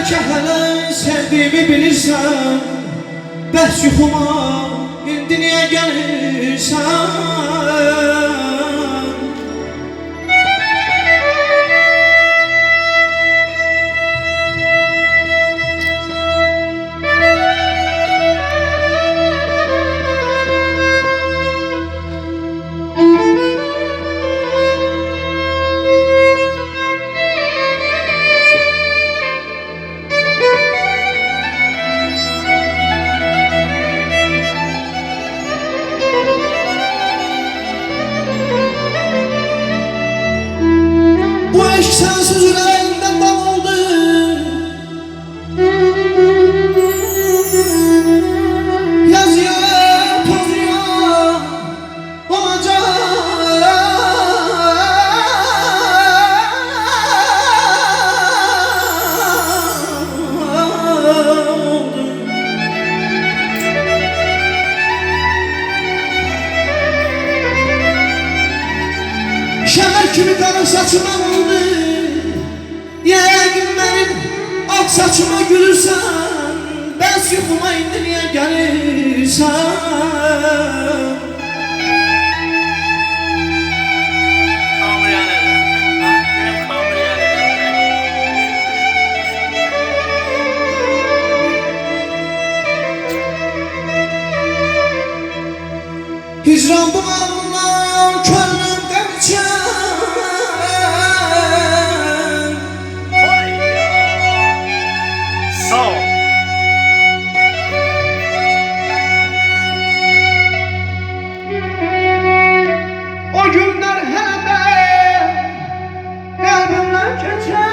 Bəlkə hələ sevdiyimi bilirsən, bəs yuxuma indi niyə gəlirsən? Sensiz yüreğimden dağıldı. Yazıya pozya olacak. Şemer kimi kanım saçıma vurdu. Yəqin mənim ak saçıma gülürsən, bəs yuxuma indi niyə gəlirsən? Hicran bunallar könlüm qəmçən. O günler hələ qəlbimdən keçər.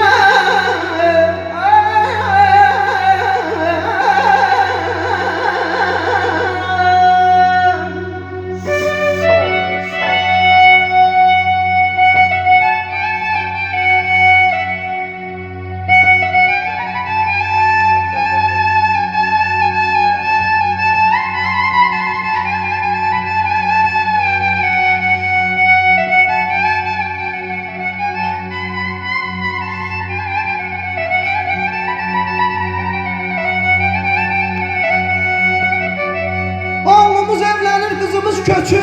Oğlumuz evlenir, kızımız köçür.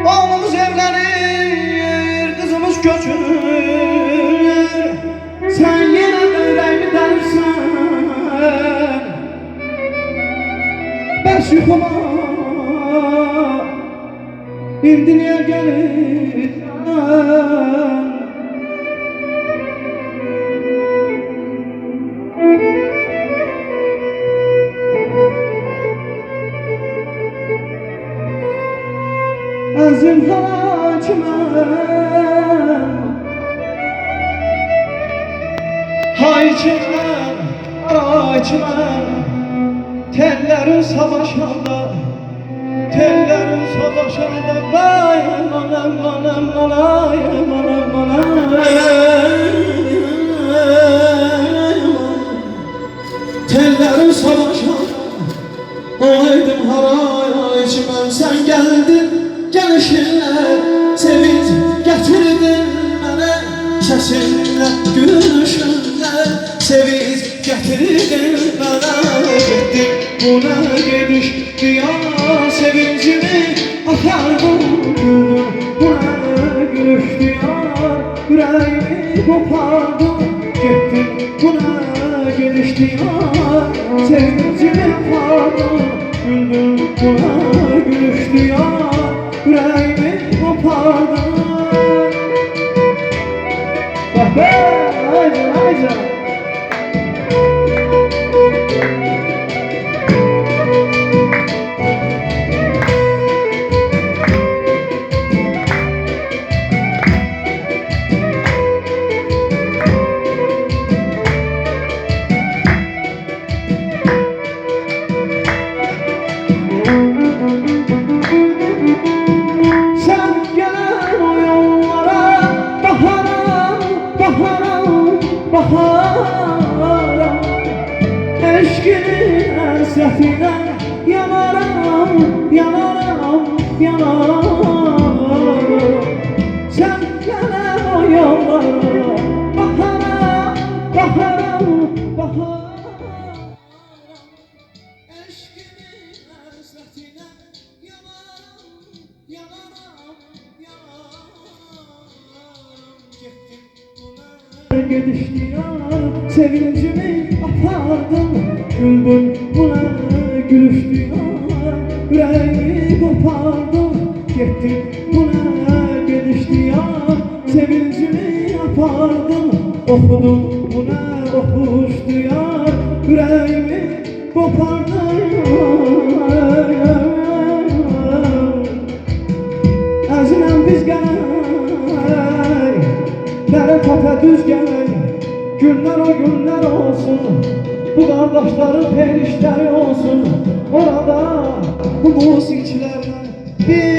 Oğlumuz evlenir, kızımız köçür. Sen yine yüreğimi dersen, bəs yuxuma indi niyə gəlirsən? Azim Hayçimden, arayçimden, tellerin savaşanda, vay anam anam anam anam anam. Tellerin savaşanda, oydım harayçimden, sen geldin. Gelişinle sevinç getirdin bana, sesinle gülüşünle sevinç getirdin bana. Gittin buna gidiş dünya sevincimi atardım gülüm. Buna gülüş dünya yüreğimi kopardım. Gittin buna gidiş dünya sevincimi atardım güldüm. Buna gülüş dünya yüreğimi kopardın. Bak be, haydi haydi. Eşkinin hasretine yanarım, yanarım, yanarım. Sen gel o yollara. Baharam, baharam, baharam. Eşkimin hasretine yanarım, yanarım, yanarım. Gittim buna gedişti yar, sevincimi apardım. Güldüm buna gülüştü yar, yüreğimi kopardım. Gittim buna gedişti yar, sevincimi apardım. Okudum buna oxuşdu yar, yüreğimi kopardım. Əziləm biz gələk, dərə təpə düz gələk. Günlər o günlər olsun, bu qardaşların perişləri olsun. Orada bu musiqiçilərlə bir